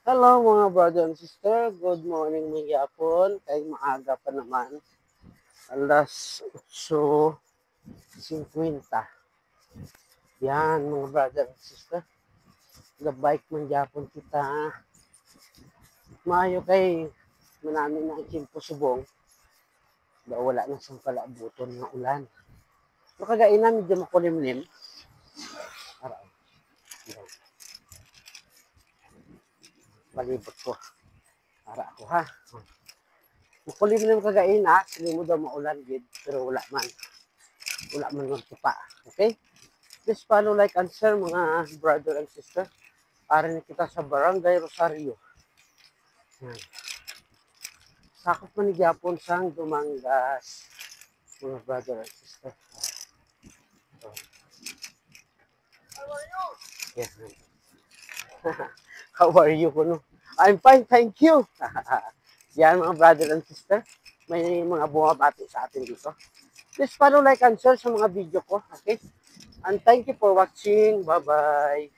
Hello mga brother and sister, good morning mga yapon, kay maaga pa naman, alas 8:50. Yan mga brother and sister, gabike man yapon kita, maayo kay manami na ikimpo subong, da wala na siyang palabuton ng ulan. So kagaina medyo makulimlim, araw, palibot ko, ara ako ha. Makulimlim kagaina, sili mo daw maulan gid, pero wala man magtupa, okay? Please follow, like, and share mga brother and sister. Para kita sa Barangay Rosario. Yan. Sakop man ni Gyapon sang Dumangas. Mga brother and sister. So, yes. How are you? Kuno? I'm fine, thank you. Yan mga brother and sister. May mga bumabati sa atin dito. Please follow, like, and share sa mga video ko. Okay? And thank you for watching. Bye-bye.